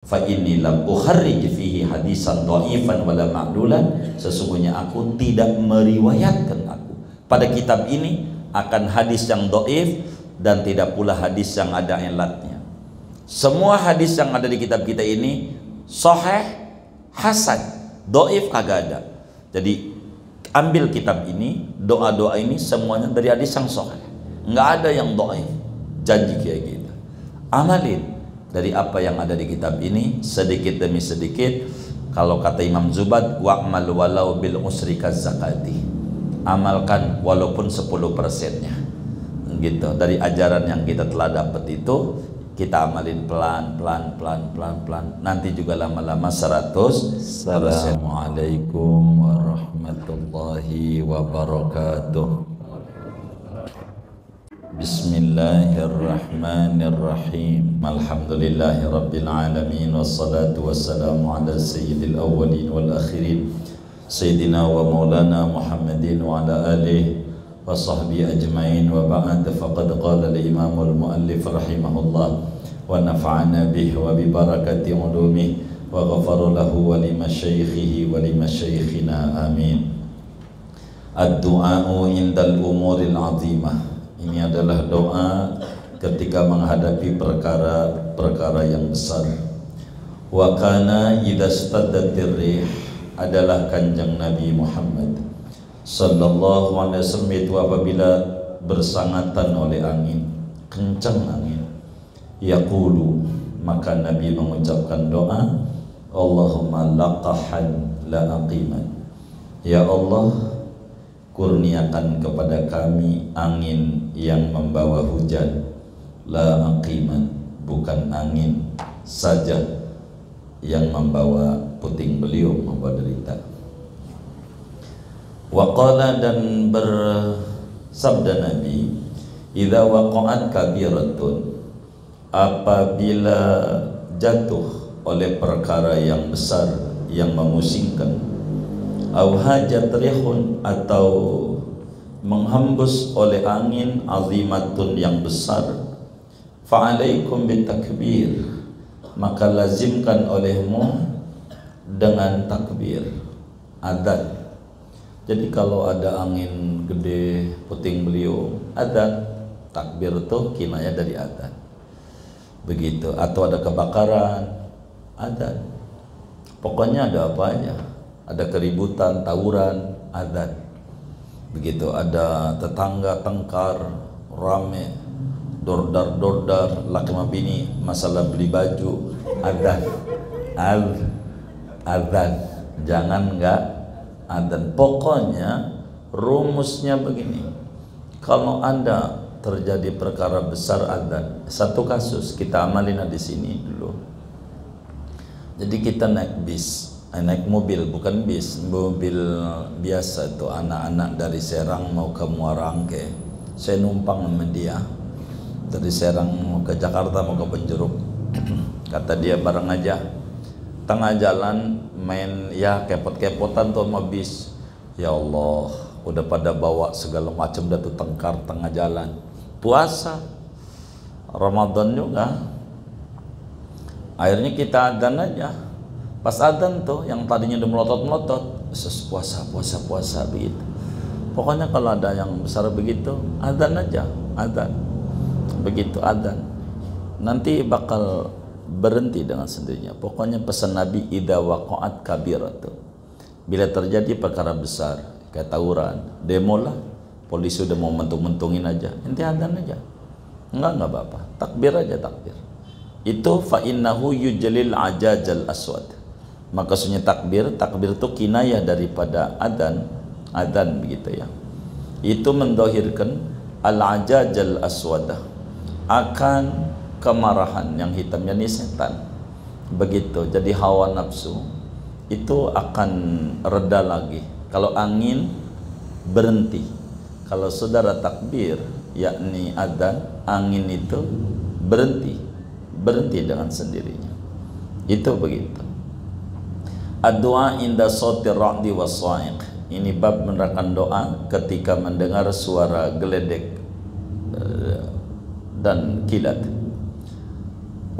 Fa inni lam ukharrij fihi hadisan dhaifan wala ma'dulan, sesungguhnya aku tidak meriwayatkan aku pada kitab ini akan hadis yang dhaif dan tidak pula hadis yang ada ilatnya. Semua hadis yang ada di kitab kita ini sahih, hasan, dhaif kagak ada. Jadi ambil kitab ini, doa-doa ini semuanya dari hadis yang sahih, nggak ada yang dhaif. Janji kayak gitu, amalin dari apa yang ada di kitab ini sedikit demi sedikit. Kalau kata Imam Zubad, wa'mal walau bil usri zakati, amalkan walaupun 10%-nya gitu dari ajaran yang kita telah dapat itu, kita amalin pelan, nanti juga lama-lama 100%. Assalamualaikum warahmatullahi wabarakatuh. Bismillahirrahmanirrahim. Alhamdulillahi rabbil alamin, wassalatu wassalamu ala sayyidil awwalin wal akhirin, sayyidina wa maulana Muhammadin wa ala alihi wa sahbihi ajmain, wa ba'd. Faqad qala al-imam al-muallif rahimahullah wa nafa'ana bihi wa bi barakati ulumihi wa ghafara lahu wa li masyaikhihi wa li masyaikhina, amin. Ad-du'a'u indal umuril azimah. Ini adalah doa ketika menghadapi perkara-perkara yang besar. Wa kana idza staddatir rih, adalah kanjeng Nabi Muhammad sallallahu alaihi wasallam itu apabila bersangatan oleh angin, kencang angin, yaqulu, maka Nabi mengucapkan doa, Allahumma laqahan la aqiman, ya Allah, kurniakan kepada kami angin yang membawa hujan, la aqiman, bukan angin saja yang membawa puting beliung, membawa derita. Waqala, dan bersabda Nabi, idza waqa'at kabiratun, apabila jatuh oleh perkara yang besar yang memusingkan, au hajat rihun, atau menghembus oleh angin, azimatun, yang besar, fa'alaikum bitakbir, maka lazimkan olehmu dengan takbir, adzan. Jadi kalau ada angin gede, puting beliung, adzan. Takbir itu kinayah dari adzan, begitu. Atau ada kebakaran, adzan. Pokoknya ada apa aja, ada keributan, tawuran, adzan. Begitu, ada tetangga tengkar, rame, dordar, laki sama bini masalah beli baju, adzan. Adzan, jangan enggak adzan. Pokoknya rumusnya begini, kalau Anda terjadi perkara besar, adzan. Satu kasus kita amalin di sini dulu. Jadi kita naik bis, naik mobil, bukan bis, mobil biasa tuh, anak-anak dari Serang mau ke Muara Angke. Saya numpang sama dia, dari Serang mau ke Jakarta, mau ke Penjeruk. Kata dia bareng aja, tengah jalan main ya kepot-kepotan tuh sama bis. Ya Allah, udah pada bawa segala macam, dah tuh tengkar tengah jalan. Puasa Ramadan juga, akhirnya kita adzan aja. Pas adzan tuh yang tadinya udah melotot-melotot, puasa begitu. Pokoknya kalau ada yang besar begitu, adzan aja, adzan. Begitu adzan, nanti bakal berhenti dengan sendirinya. Pokoknya pesan Nabi, idza waqa'at kabiratu, bila terjadi perkara besar kayak tawuran, demo lah, polisi udah mau mentung-mentungin aja, nanti adzan aja. Enggak apa-apa, takbir aja, takbir. Itu fa innahu yujlil ajajal aswad. Maksudnya takbir itu kinayah daripada adzan begitu ya. Itu mendohirkan al-ajajal aswadah, akan kemarahan yang hitamnya ini setan. Begitu, jadi hawa nafsu itu akan reda lagi kalau angin berhenti. Kalau saudara takbir, yakni adzan, angin itu berhenti dengan sendirinya. Itu begitu. Ad-du'a inda sautir ra'di was-sa'iq. Ini bab menerangkan doa ketika mendengar suara geledek dan kilat.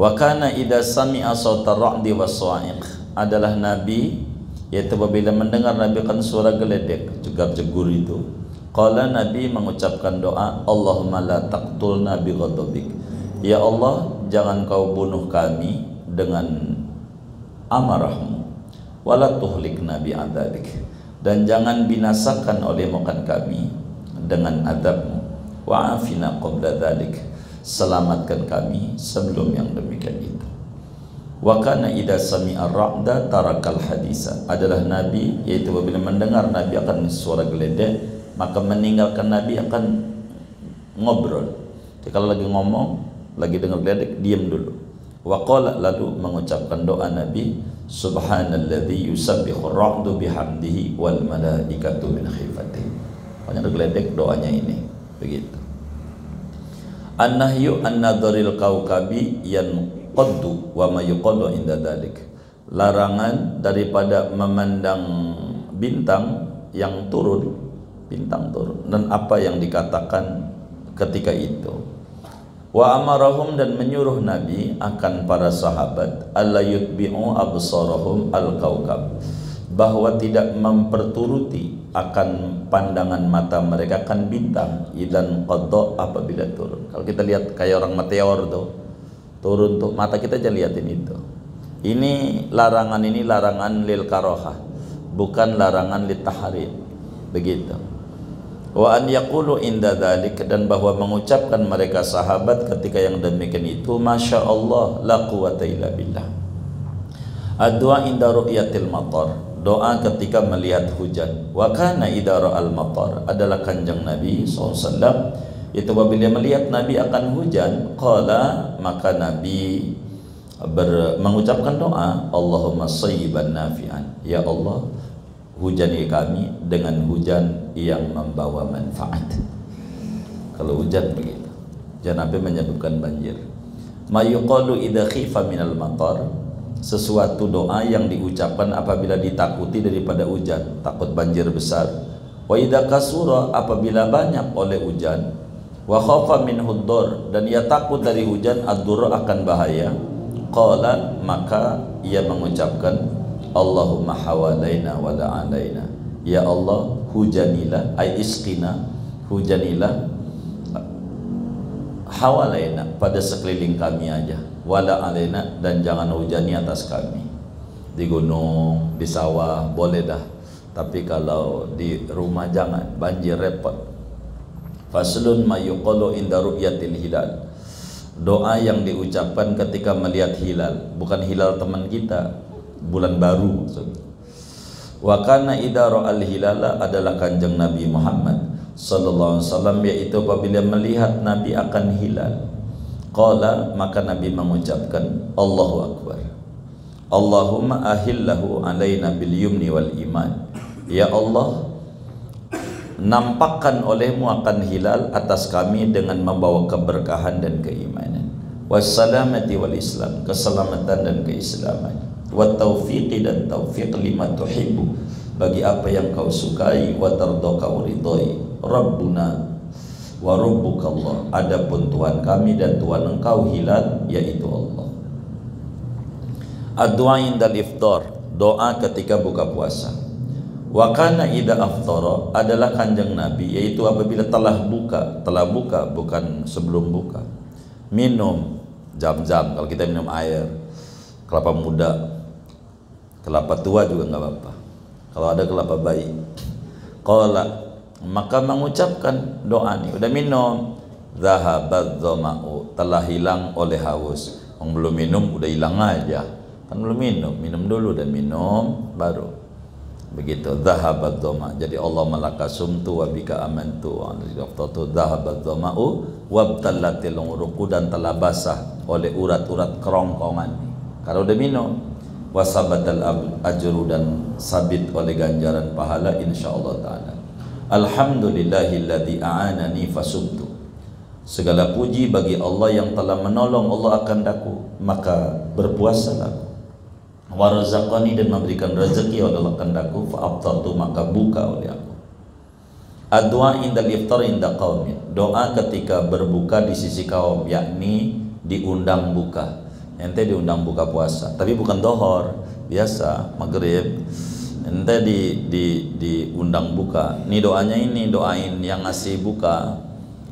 Wa kana idza sami'a sautar ra'di was-sa'iq, adalah nabi yaitu apabila mendengar nabi kan suara geledek jegar-jegur itu, qala nabi mengucapkan doa, Allahumma la taqtulna bi ghadabik, ya Allah jangan kau bunuh kami dengan amarahmu, wala tuhlikna bi adzabik, dan jangan binasakan olehmu kan kami dengan adabmu, wa'afina qabla dzalik, selamatkan kami sebelum yang demikian itu. Wa kana idza sami'a ar-ra'da tarakal hadisa, adalah nabi yaitu apabila mendengar nabi akan suara geledek maka meninggalkan nabi akan ngobrol. Jadi kalau lagi ngomong, lagi dengar geledek, diam dulu. Wa qala, lalu mengucapkan doa nabi, subhanalladzi yusabbihu ar-ra'du bihamdihi wal malaikatu min khifatihi. Pokoknya geledek doanya ini begitu. An-nahyu an-nadharil kaukabi yanqaddu wa ma yuqallu inda dzalik, larangan daripada memandang bintang yang turun, bintang turun, dan apa yang dikatakan ketika itu. Wa amarahum, dan menyuruh nabi akan para sahabat, alla yutbi'u absarahum al-kaukab, bahwa tidak memperturuti akan pandangan mata mereka kan bintang, idan qadda, apabila turun. Kalau kita lihat kayak orang meteor tuh turun tuh, mata kita aja liatin itu. Ini larangan lil karohah, bukan larangan lit tahrim, begitu. Wa an yaqulu inda dzalik, dan bahwa mengucapkan mereka sahabat ketika yang demikian itu, masya Allah la quwata illa billah. Ad-du'a inda ru'yatil matar, doa ketika melihat hujan. Wa kana idza ra'al matar, adalah kanjeng Nabi SAW itu apabila melihat Nabi akan hujan, qala, maka Nabi mengucapkan doa, Allahumma sayyiban nafi'an, ya Allah hujani kami dengan hujan yang membawa manfaat. Kalau hujan begitu, jangan sampai menyebabkan banjir. Ma yuqalu idza khifa minal matar, sesuatu doa yang diucapkan apabila ditakuti daripada hujan, takut banjir besar. Wa idza kasura, apabila banyak oleh hujan. Wa khafa minhu ad-dur, dan ia takut dari hujan, ad-dur akan bahaya. Qala, maka ia mengucapkan, Allahumma hawalaina wa la alaina, ya Allah hujanilah, ay isqina, hujanilah, hawalaina, pada sekeliling kami aja, wala alaina, dan jangan hujani atas kami. Di gunung, di sawah boleh dah, tapi kalau di rumah jangan, banjir repot. Faslun ma yuqalu inda ru'yatil hilal, doa yang diucapkan ketika melihat hilal, bukan hilal teman kita, bulan baru maksudnya. Wa kana idza ra'al hilala, adalah kanjeng Nabi Muhammad sallallahu alaihi wasallam, yaitu apabila melihat Nabi akan hilal, qala, maka Nabi mengucapkan, Allahu akbar, Allahumma ahillahu alaina bil yumni wal iman, ya Allah nampakkan olehmu akan hilal atas kami dengan membawa keberkahan dan keimanan, wassalamati wal islam, keselamatan dan keislaman, wa taufiqi, dan taufiq lima tuhibbu, bagi apa yang kau sukai, wa tarda, kau ridhoi, rabbuna wa rabbuka Allah, adapun Tuhan kami dan Tuhan engkau hilal, yaitu Allah. Ad-du'a indal iftar, doa ketika buka puasa. Wa kana idza aftara, adalah kanjeng Nabi yaitu apabila telah buka bukan sebelum buka, minum jam-jam, kalau kita minum air kelapa muda, kelapa tua juga nggak apa-apa, kalau ada kelapa bayi. Qala, maka mengucapkan doa ini, udah minum, zahabat dhama'u, telah hilang oleh haus. Yang belum minum udah hilang aja, kan belum minum, minum dulu dan minum baru. Begitu, zahabat dhama. Jadi Allah malaka sumtu wa bika amantu wa alaqatu, zahabat dhama'u wabtallatil uruqu, dan telah basah oleh urat-urat kerongkongan kalau udah minum. Wasabatal ajru, dan sabit oleh ganjaran pahala insyaallah taala. Alhamdulillahilladzi a'anani fasumtu, segala puji bagi Allah yang telah menolong Allah akan daku, maka berpuasalah. Warzaqani, dan memberikan rezeki oleh Allah akan daku, fa'aftartu, maka buka oleh aku. Ad-du'a indal iftar inda qaumin, doa ketika berbuka di sisi kaum, yakni diundang buka. ente diundang buka puasa, tapi bukan dohor, biasa maghrib, ente diundang buka. Ini doanya, ini doain yang ngasih buka.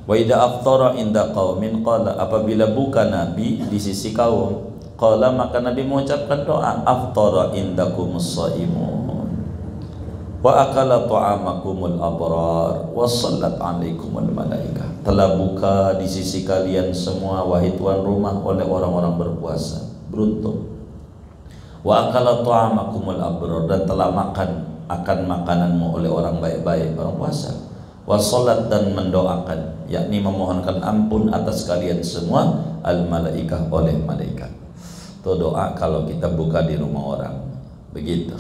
Wa idza aftara inda qaumin qala, apabila buka Nabi di sisi kaum, qala maka Nabi mengucapkan doa, aftara indakumus shaimun wa akala ta'amakumul abrar wa sallat alaikumul malaikah. Telah buka di sisi kalian semua wahai tuan rumah oleh orang-orang berpuasa, beruntung. Wa akala ta'amakumul abrar, dan telah makan akan makananmu oleh orang baik-baik, orang puasa. Wa salat, dan mendoakan, yakni memohonkan ampun atas kalian semua, al malaikah, oleh malaikat. Itu doa kalau kita buka di rumah orang, begitu.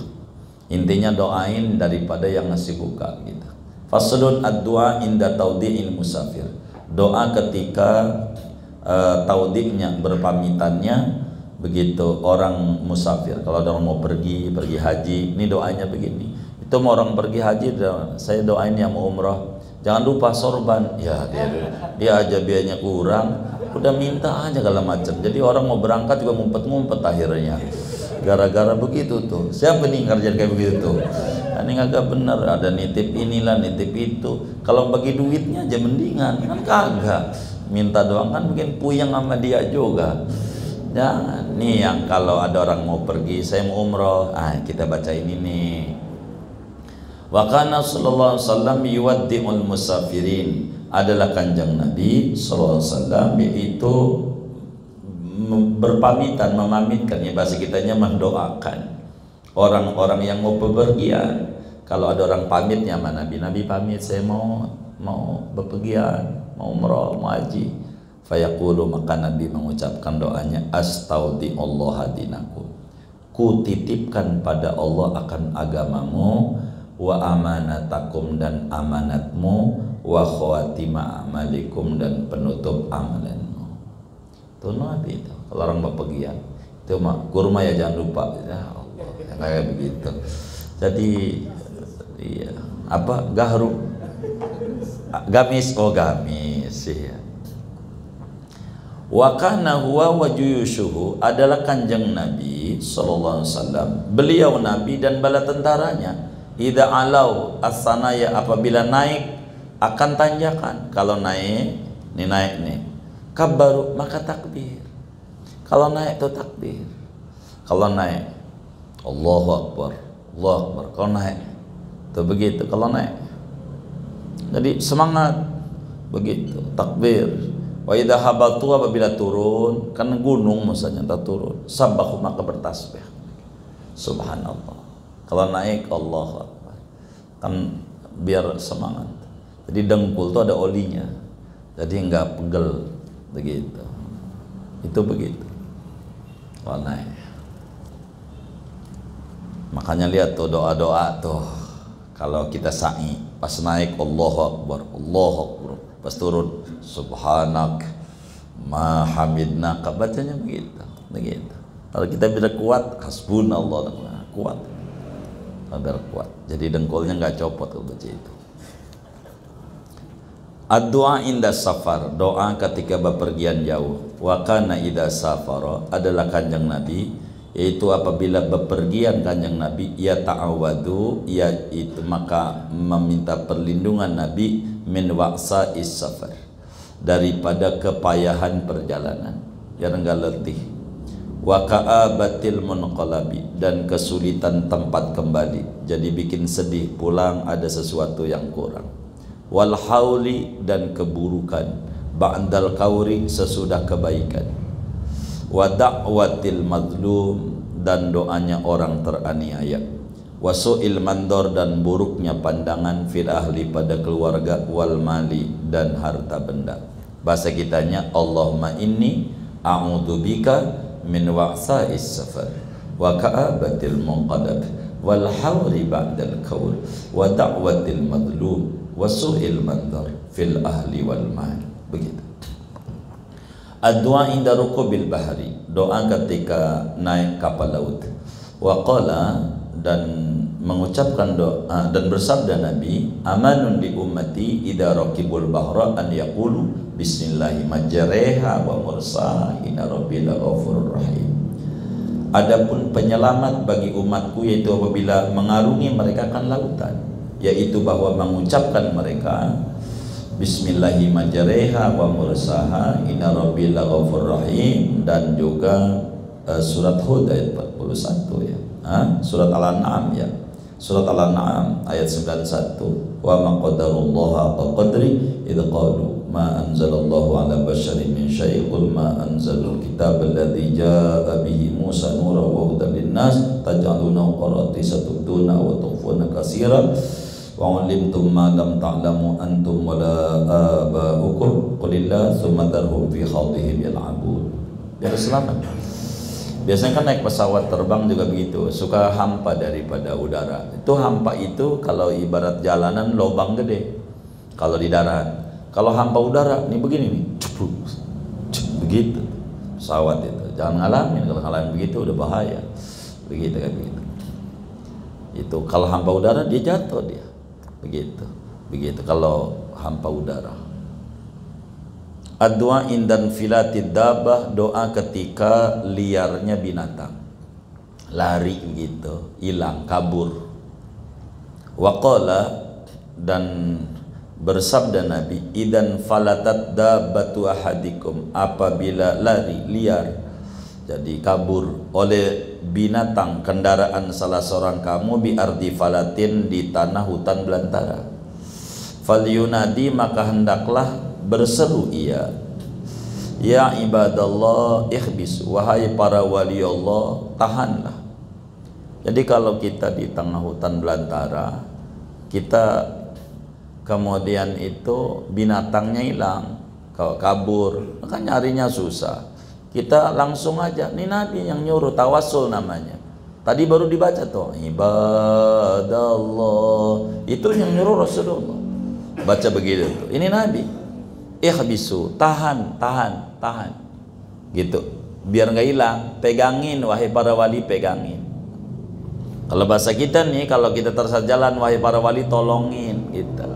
Intinya doain daripada yang ngasih buka gitu. Faslun ad-du'a inda taudi'il musafir. Doa ketika taudi'nya, berpamitannya, begitu orang musafir. Kalau orang mau pergi haji, ini doanya begini. Itu mau orang pergi haji, saya doain yang mau umrah, jangan lupa sorban. Ya dia aja biayanya kurang, udah minta aja segala macam. Jadi orang mau berangkat juga ngumpet-ngumpet akhirnya. Gara-gara begitu tuh. Siapa nih ngerjain kayak begitu tuh? Ini agak bener, ada nitip inilah, nitip itu. Kalau bagi duitnya aja mendingan, kan kagak. Minta doang kan bikin puyeng sama dia juga. Jangan. Nih yang kalau ada orang mau pergi, saya mau umroh, kita baca ini nih. Wa kana sallallahu alaihi wasallam yuwaddi'ul musafirin. Adalah kanjeng Nabi sallallahu alaihi wasallam yaitu berpamitan, memamitkan, ya bahasa kitanya mendoakan orang-orang yang mau bepergian. Kalau ada orang pamitnya sama Nabi, Nabi pamit, saya mau bepergian, mau umrah, mau haji. Fayaqulu, maka Nabi mengucapkan doanya, astaudi'ullah dinakum, ku titipkan pada Allah akan agamamu, wa amanatakum, dan amanatmu, wa khawatima amalikum, dan penutup amalanmu. Itu Nabi itu. Kalau orang bepergian itu kurma ya jangan lupa, ya Allah, kayak begitu. Jadi iya, apa gahru, gamis, gamis ya. Wa kana huwa wa juyushuhu, adalah kanjeng Nabi sallallahu alaihi wasallam, beliau Nabi dan bala tentaranya, idza alau as-sanaya, apabila naik akan tanjakan. Kalau naik nih kabaru, maka takbir. Kalau naik itu takbir. Kalau naik Allahu Akbar, Allahu Akbar. Kalau naik itu begitu. Kalau naik, jadi semangat begitu, takbir. Wa idza habatu, apabila turun, kan gunung misalnya tak turun, sabbahu, maka bertasbih, subhanallah. Kalau naik Allahu Akbar, kan biar semangat. Jadi dengkul itu ada olinya, jadi enggak pegel begitu. Itu begitu kalau naik. Makanya lihat tuh doa-doa tuh, kalau kita sa'i pas naik Allahu Akbar, Allahu Akbar, pas turun subhanak ma hamidnaka, bacanya begitu. Kalau kita bisa kuat, hasbunallah, kuat, biar kuat. Jadi dengkulnya nggak copot kalau baca itu. Ad-du'a inda safar, doa ketika bepergian jauh. Wa kana idza safara, adalah kanjeng Nabi, yaitu apabila bepergian kanjeng Nabi, ya ta'awadu, yaitu maka meminta perlindungan Nabi, min wa'sa'is safar, daripada kepayahan perjalanan yang enggak letih, wa ka'abatil munqalabi, dan kesulitan tempat kembali, jadi bikin sedih pulang ada sesuatu yang kurang, wal hauli, dan keburukan, ba'dal kauri, sesudah kebaikan, wa da'watil mazlum, dan doanya orang teraniaya, wa su'il mandor, dan buruknya pandangan, fil ahli, pada keluarga, wal mali, dan harta benda. Bahasa kitanya, Allahumma inni a'udzubika min wa'sa'is safar wa ka'abatil munqadab wal hauli ba'dal kaur wa da'watil mazlum wa su'il mandar fil ahli wal mal. Begitu. Ad-du'a inda rukubil bahari, doa ketika naik kapal laut. Wa qala, dan mengucapkan doa dan bersabda Nabi, amanun li ummati idza raqibul bahra an yaqulu bismillahi majreha wa mursaha inna rabbil ghafurur rahim. Adapun penyelamat bagi umatku yaitu apabila mengarungi mereka akan lautan, yaitu bahwa mengucapkan mereka bismillahi majreha wa mursaha inna rabbil ghafurur rahim, dan juga surat Hud ayat 41 ya. Surat Al-An'am ya. Surat Al-An'am ayat 91, wa ma qadarullaha haqqa qadri idh qalu ma anzalallahu ala basyarin min syai' qul ma anzalul kitaba alladzi jaa'a bihi Musa nuran wa hudan linnas taj'alunahu qaratisa tubduna wa tukhfuna katsiran wa 'alimtum ma lam ta'lamu antum wa la aba'ukum qulillah tsumma dharhum fi khawdihim yal'abun. Biar selamat. Biasanya kan naik pesawat terbang juga begitu, suka hampa daripada udara. Itu hampa itu kalau ibarat jalanan lubang gede kalau di darat. Kalau hampa udara, nih begini nih, cepluk, begitu pesawat itu. Jangan ngalamin, kalau ngalamin begitu udah bahaya. Begitu kan begitu. Itu kalau hampa udara dia jatuh dia, begitu. Begitu kalau hampa udara. Ad-du'a indan filatid dabah, doa ketika liarnya binatang, lari gitu, hilang, kabur. Waqala, dan bersabda Nabi, idan falatat dabbatu ahadikum, apabila lari, liar, jadi kabur oleh binatang kendaraan salah seorang kamu, bi ardi falatin, di tanah hutan belantara, falyunadi, maka hendaklah berseru ia, ya ibadallah ikhbis, wahai para wali Allah, tahanlah. Jadi kalau kita di tengah hutan belantara, kita kemudian itu binatangnya hilang, kalau kabur, maka nyarinya susah. Kita langsung aja, ini Nabi yang nyuruh, tawassul namanya. Tadi baru dibaca tuh, ibadallah, itu yang nyuruh Rasulullah. Baca begitu tuh, ini Nabi. Ihbisu, tahan gitu, biar nggak hilang, pegangin wahai para wali, pegangin. Kalau bahasa kita nih, kalau kita tersesat jalan, wahai para wali, tolongin gitu.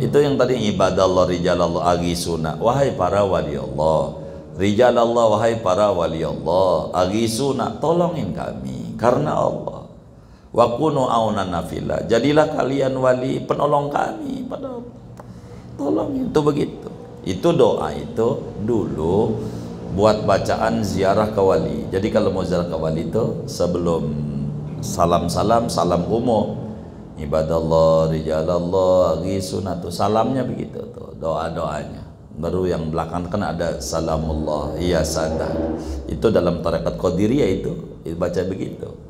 Itu yang tadi, ibadallah rijalallah agisuna, wahai para wali Allah, rijalallah, wahai para wali Allah, agisuna, tolongin kami karena Allah. Wa kunu aunana fillah, jadilah kalian wali, penolong kami pada Allah. Tolong, itu begitu. Itu doa itu dulu buat bacaan ziarah ke wali. Jadi kalau mau ziarah ke wali itu sebelum salam umum, ibadallah rijalallah ghisunatu, salamnya begitu tuh, doa-doanya. Baru yang belakang kan ada salamullah iya sadar. Itu dalam tarekat Qadiriyah itu baca begitu,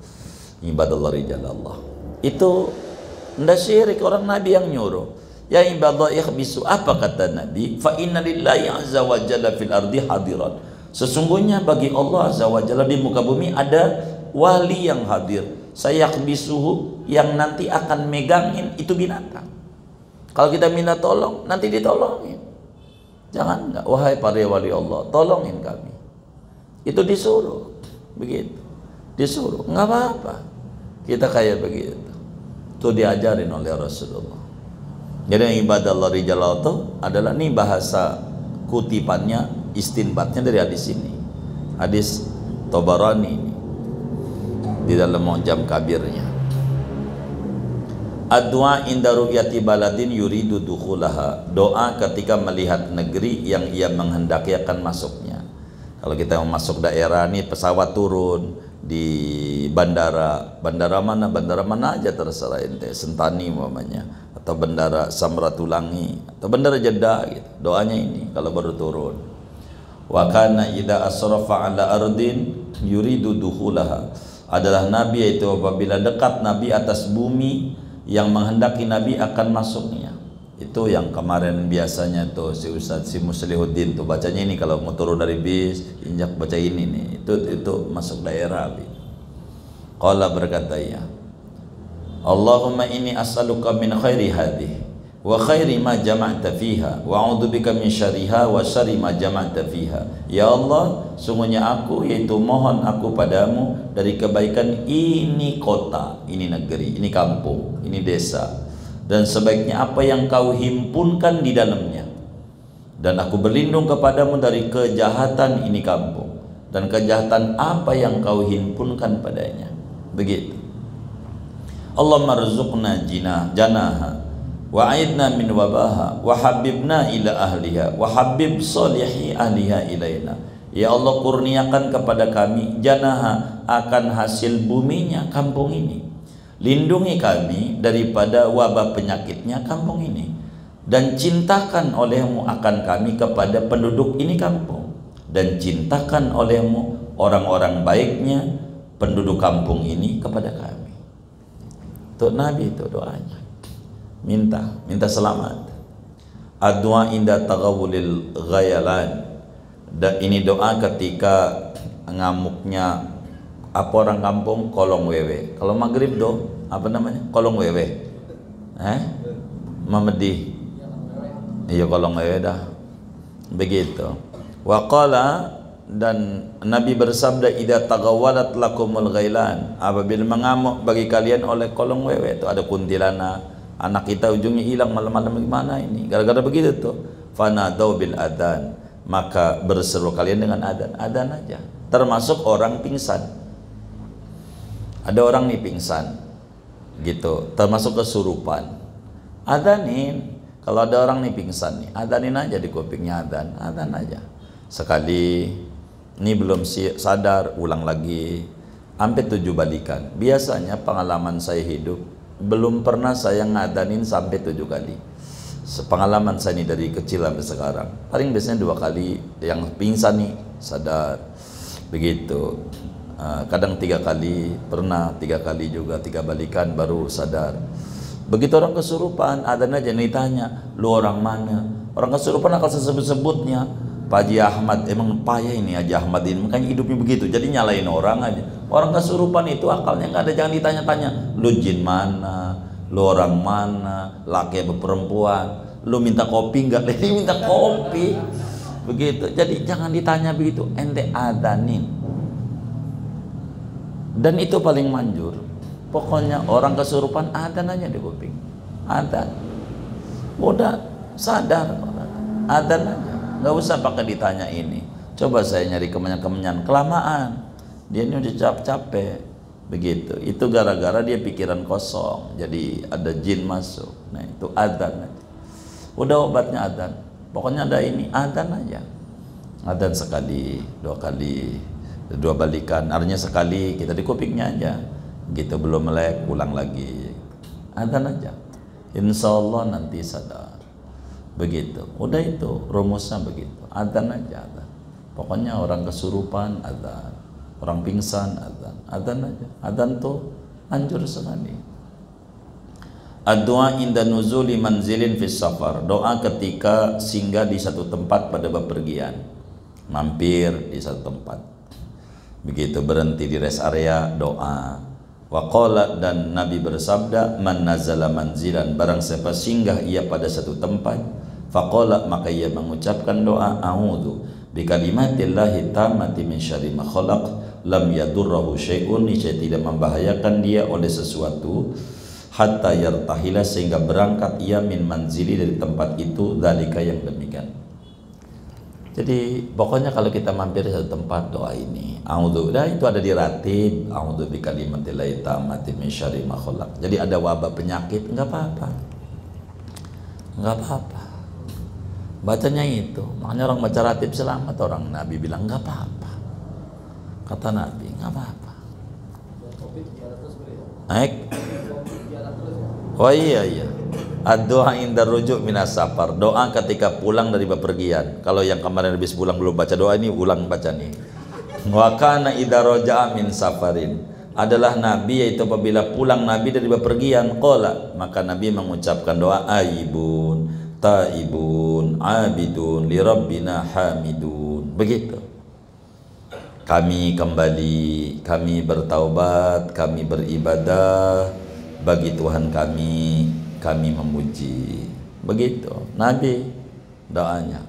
ibadallah rijalallah. Itu ndak syirik, orang Nabi yang nyuruh. Ya ibadallah ikhbisu, apa kata Nabi? Fa inna lillahi azza wa jalla fil ardi hadiran. Sesungguhnya bagi Allah azza wa jalla di muka bumi ada wali yang hadir. Sayakhbisuhu, yang nanti akan megangin itu binatang. Kalau kita minta tolong, nanti ditolongin. Jangan enggak, wahai para wali Allah, tolongin kami. Itu disuruh, begitu. Disuruh, enggak apa-apa. Kita kayak begitu. Itu diajarin oleh Rasulullah. Jadi ibadallah rijallah itu adalah, nih bahasa kutipannya, istinbatnya dari hadis ini, hadis Tabarani ini, di dalam Mu'jam Kabirnya. Ad-du'a inda ru'yati baladin yuridu dukhulaha, doa ketika melihat negeri yang ia menghendaki akan masuknya. Kalau kita mau masuk daerah nih, pesawat turun di bandara mana aja terserah ente, Sentani umpamanya, atau bandara Samratulangi, atau bandara Jeddah gitu. Doanya ini kalau baru turun. Wa kana idza asrafa ala ardin yuridu dukhulaha, adalah Nabi yaitu apabila dekat Nabi atas bumi yang menghendaki Nabi akan masuknya. Itu yang kemarin biasanya tuh si Ustadz si Muslihuddin tuh bacanya ini, kalau mau turun dari bis injak baca ini nih, itu masuk daerah. Qala, berkata ya, Allahumma inni as'aluka min khairi hadhihi, wa khairi ma jama'ta fiha wa a'udzubika min syarriha wa syarri ma jama'ta fiha. Ya Allah, sungguhnya aku yaitu mohon aku padamu dari kebaikan ini kota, ini negeri, ini kampung, ini desa, dan sebaiknya apa yang kau himpunkan di dalamnya, dan aku berlindung kepadamu dari kejahatan ini kampung dan kejahatan apa yang kau himpunkan padanya. Begitu. Allahumma rzuqna janaha wa aidna min wabaha wa habibna ila ahliha wa habib salihi ahliha ilaina. Ya Allah, kurniakan kepada kami janaha, akan hasil buminya kampung ini. Lindungi kami daripada wabah penyakitnya kampung ini, dan cintakan olehmu akan kami kepada penduduk ini kampung, dan cintakan olehmu orang-orang baiknya penduduk kampung ini kepada kami. Untuk Nabi itu doanya, minta selamat. Adwa inda taghawulil ghayalan, dan ini doa ketika ngamuknya apa orang kampung, kolong wewe. Kalau maghrib apa namanya, kolong wewe, mamedi, iya kolong wewe dah, begitu. Waqala, dan Nabi bersabda, idza tagawalat lakumul ghailan, apabila mengamuk bagi kalian oleh kolong wewe, itu ada kuntilanak, anak kita ujungnya hilang malam-malam, gimana ini gara-gara begitu tuh, fanadau bil adan, maka berseru kalian dengan adan aja. Termasuk orang pingsan, ada orang nih pingsan gitu, termasuk kesurupan, adanin. Kalau ada orang nih pingsan nih, adanin aja di kupingnya, adan aja sekali. Ini belum sadar, ulang lagi sampai 7 balikan. Biasanya pengalaman saya hidup, belum pernah saya ngadanin sampai 7 kali. Pengalaman saya ini dari kecil sampai sekarang, paling biasanya 2 kali. Yang pingsan nih sadar, begitu. Kadang 3 kali, pernah 3 kali juga, 3 balikan baru sadar. Begitu orang kesurupan, adan aja nih tanya, lu orang mana? Orang kesurupan akan sebut-sebutnya, Pak Haji Ahmad. Emang payah ini Haji Ahmad ini, makanya hidupnya begitu, jadi nyalain orang aja. Orang kesurupan itu akalnya nggak ada, jangan ditanya-tanya, lu jin mana, lu orang mana, laki atau perempuan, lu minta kopi nggak? Dia minta kopi, begitu. Jadi jangan ditanya begitu, ente adanin. Dan itu paling manjur. Pokoknya orang kesurupan adan aja di kuping, adan, udah sadar, adan aja. Nggak usah pakai ditanya ini. Coba saya nyari kemenyan-kemenyan, kelamaan dia ini udah capek begitu. Itu gara-gara dia pikiran kosong, jadi ada jin masuk. Nah itu adzan aja, udah obatnya adzan. Pokoknya ada ini, adzan aja, adzan sekali, 2 kali, 2 balikan, artinya sekali kita di kupingnya aja gitu, belum melek, ulang lagi, adzan aja, insya Allah nanti sadar. Begitu, udah itu rumusnya begitu, adzan aja, adzan. Pokoknya orang kesurupan adzan, orang pingsan adzan, adzan aja. Adzan tuh anjur sekali. Ad-du'a inda nuzuli manzilin fis safar, doa ketika singgah di satu tempat pada bepergian, mampir di satu tempat, begitu berhenti di rest area, doa. Waqala, dan Nabi bersabda, man nazala manzilan, barang siapa singgah ia pada satu tempat, faqala, maka ia mengucapkan doa, a'udzu bikalimatillahi tammati min syarri ma khalaq, lam yadurruhu syai'un, niscaya tidak membahayakan dia oleh sesuatu, hatta yartahila, sehingga berangkat ia min manzili, dari tempat itu, dzalika, yang demikian. Jadi pokoknya kalau kita mampir di satu tempat, doa ini, a'udzu, dah itu ada di ratib, a'udzu bikalimatillahi tammati min syarri ma khalaq. Jadi ada wabah penyakit, enggak apa-apa, enggak apa-apa, bacanya itu. Makanya orang baca ratib selamat, orang Nabi bilang enggak apa-apa, kata Nabi enggak apa-apa. Naik. Oh iya, ad-du'a inda rujuk minas safar, doa ketika pulang dari bepergian. Kalau yang kemarin habis pulang belum baca doa, ini ulang baca nih. Wa kana idza raja'a min safarin, adalah Nabi yaitu apabila pulang Nabi dari bepergian, qala, maka Nabi mengucapkan doa, aibun taibun abidun li rabbina hamidun. Begitu. Kami kembali, kami bertaubat, kami beribadah bagi Tuhan kami memuji. Begitu Nabi doanya.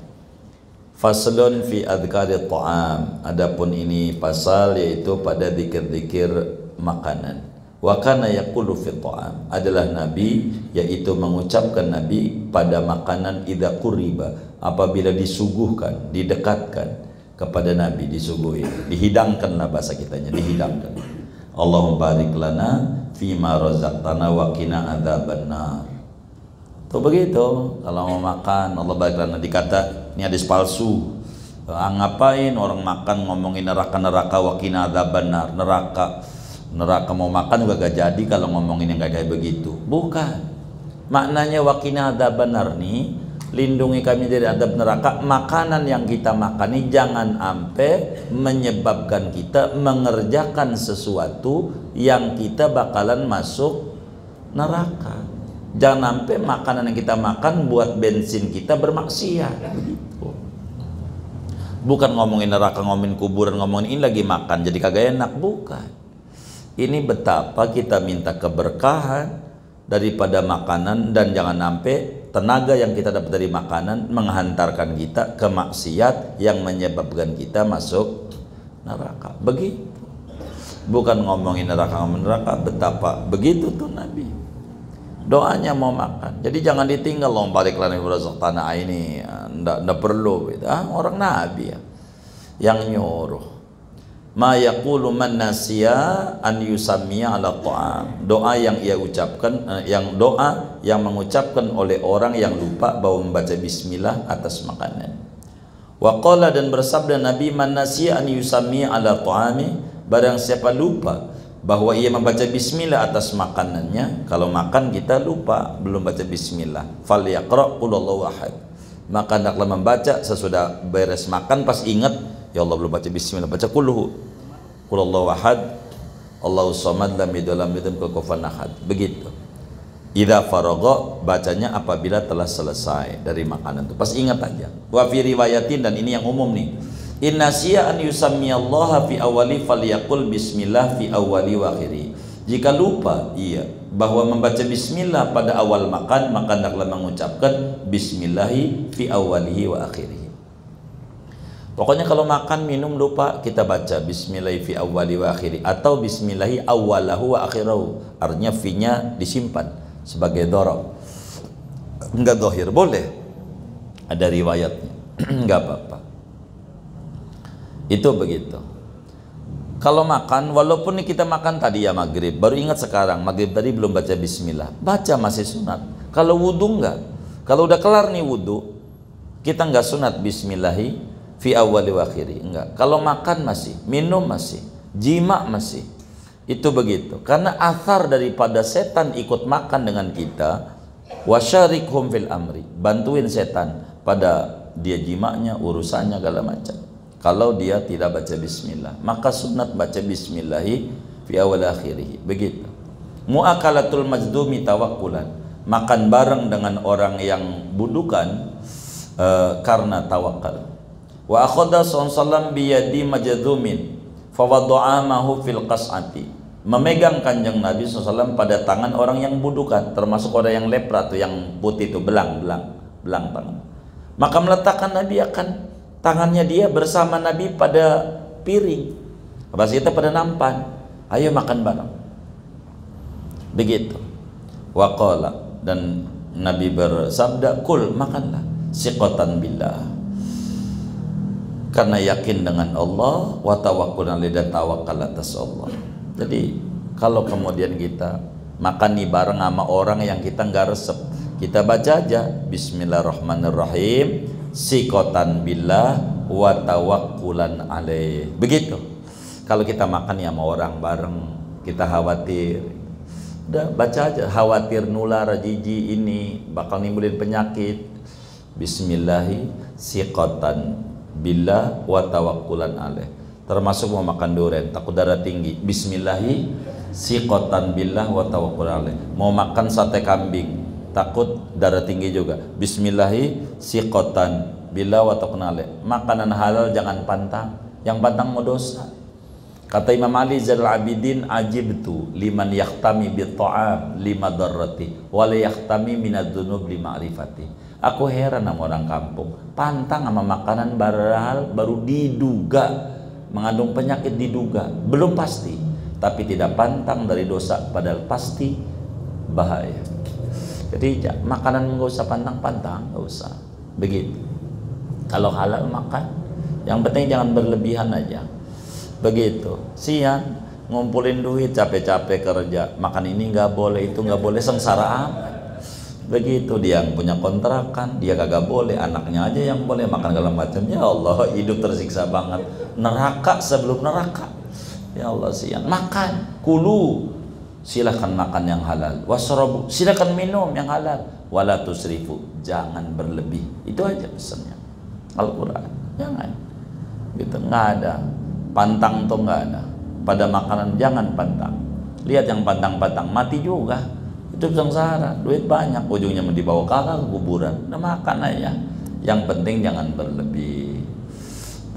Faslun fi adhkari ta'am. Adapun ini pasal yaitu pada zikir-zikir makanan. Wa kana yaqulu fi ta'am, adalah Nabi yaitu mengucapkan Nabi pada makanan idza quriba, apabila disuguhkan, didekatkan kepada Nabi, disuguhi, dihidangkanlah bahasa kitanya, dihidangkan. Allahumma barik lana fima razaqtana wa qina adzabannar. Tuh begitu, kalau mau makan Allah barik lana, dikata ini hadis palsu. Ngapain orang makan ngomongin neraka wa qina adzabannar, neraka mau makan juga gak jadi kalau ngomongin yang kayak begitu. Bukan, maknanya wa qina adzabannar nih, lindungi kami dari adab neraka. Makanan yang kita makan ini jangan sampai menyebabkan kita mengerjakan sesuatu yang kita bakalan masuk neraka. Jangan sampai makanan yang kita makan buat bensin kita bermaksiat. Begitu. Bukan ngomongin neraka, ngomongin kuburan, ngomongin ini lagi makan jadi kagak enak. Bukan. Ini betapa kita minta keberkahan daripada makanan, dan jangan sampai tenaga yang kita dapat dari makanan menghantarkan kita ke maksiat yang menyebabkan kita masuk neraka. Begitu. Bukan ngomongin neraka, betapa begitu tuh Nabi. Doanya mau makan. Jadi jangan ditinggal, Allahumma barik lana fi razaqtana ini. Ndak perlu gitu. Orang Nabi ya yang nyuruh. Ma yaqulu man nasiya an yusammiya ala ta'am. Doa yang ia ucapkan, yang doa yang mengucapkan oleh orang yang lupa bahwa membaca bismillah atas makanan. Wa qala, dan bersabda Nabi, man nasiya an yusammiya ala ta'ami, barang siapa lupa bahwa ia membaca bismillah atas makanannya. Kalau makan kita lupa belum baca bismillah, falyaqra qul huwallahu ahad, maka hendaklah membaca sesudah beres makan, pas ingat ya Allah belum baca bismillah, baca qul huwallahu ahad, Allahus samad lam yalid walam yulad walam yakul lahu kufuwan ahad. Begitu. Idza faragha, bacanya apabila telah selesai dari makanan itu, pas ingat aja. Wa fi riwayatin, dan ini yang umum nih, inna siya an yusammiyallaha fi awali falyaqul bismillah fi awali wa akhiri. Jika lupa bahwa membaca bismillah pada awal makan, maka hendaklah mengucapkan bismillahi fi awalihi wa akhiri. Pokoknya kalau makan minum lupa, kita baca bismillahi fi awali wa akhiri, atau bismillahi awalahu wa akhirahu. Artinya fi-nya disimpan sebagai dhorob, enggak dohir, boleh, ada riwayatnya. Enggak apa-apa. Itu begitu. Kalau makan, walaupun kita makan tadi ya maghrib, baru ingat sekarang maghrib tadi belum baca bismillah, baca, masih sunat. Kalau wudhu enggak, kalau udah kelar nih wudhu, kita enggak sunat bismillahi fi awwali wa akhiri, enggak. Kalau makan masih, minum masih, jima masih. Itu begitu. Karena athar daripada setan ikut makan dengan kita, wasyarikhum fil amri, bantuin setan pada dia jimaknya, urusannya segala macam. Kalau dia tidak baca bismillah, maka sunat baca bismillahi fi awal akhirih. Begitu. Muakalatul majdumi tawakkulan, makan bareng dengan orang yang budukan karena tawakal. Wa akhadha sallallahu biyadi majdumin fa wada'amahu fil qas'ati, memegang kanjeng Nabi SAW pada tangan orang yang budukan, termasuk orang yang lepra tuh, yang putih itu, belang tangan. Maka meletakkan Nabi akan tangannya dia bersama Nabi pada piring, bahasa kita pada nampan, ayo makan bareng. Begitu. Wa qala, dan Nabi bersabda, kul, makanlah, siqatan billah, karena yakin dengan Allah, wa tawakkulan alaihi, dan tawakal atas Allah. Jadi kalau kemudian kita makan nih bareng sama orang yang kita nggak resep, kita baca aja bismillahirrahmanirrahim, siqatan billah wa tawakkulan alaih. Begitu. Kalau kita makan ya sama orang bareng, kita khawatir, udah baca aja, khawatir nular jijik ini bakal nimbulin penyakit, bismillahi siqatan billah wa tawakkulan alaih. Termasuk mau makan durian takut darah tinggi, bismillahi siqatan billah wa tawakkulan alaih. Mau makan sate kambing takut darah tinggi juga, bismillahi siqatan billah wa tawakkulan alaih. Makanan halal jangan pantang, yang pantang mau dosa. Kata Imam Ali Zainal Abidin, ajibtu liman yahtami bit-ta'am lima darrati wa la yahtami minadz-dzunub lima ma'rifati. Aku heran sama orang kampung, pantang sama makanan baru diduga mengandung penyakit, diduga belum pasti, tapi tidak pantang dari dosa padahal pasti bahaya. Jadi makanan nggak usah pantang-pantang, nggak usah begitu. Kalau halal makan, yang penting jangan berlebihan aja. Begitu. Siang ngumpulin duit, capek-capek kerja, makan ini nggak boleh, itu nggak boleh, sengsara amat. Begitu. Dia yang punya kontrakan, dia kagak boleh, anaknya aja yang boleh makan segala macam. Ya Allah, hidup tersiksa banget. Neraka sebelum neraka. Ya Allah, siang makan, kulu, silakan makan yang halal, wasrobu, silakan minum yang halal, wala tusrifu, jangan berlebih. Itu aja pesannya Al-Quran. Jangan gitu, nggak ada pantang tuh, nggak ada. Pada makanan jangan pantang. Lihat yang pantang-pantang mati juga, itu sengsara, duit banyak, ujungnya mau dibawa kakak ke kuburan. Udah makan aja, yang penting jangan berlebih.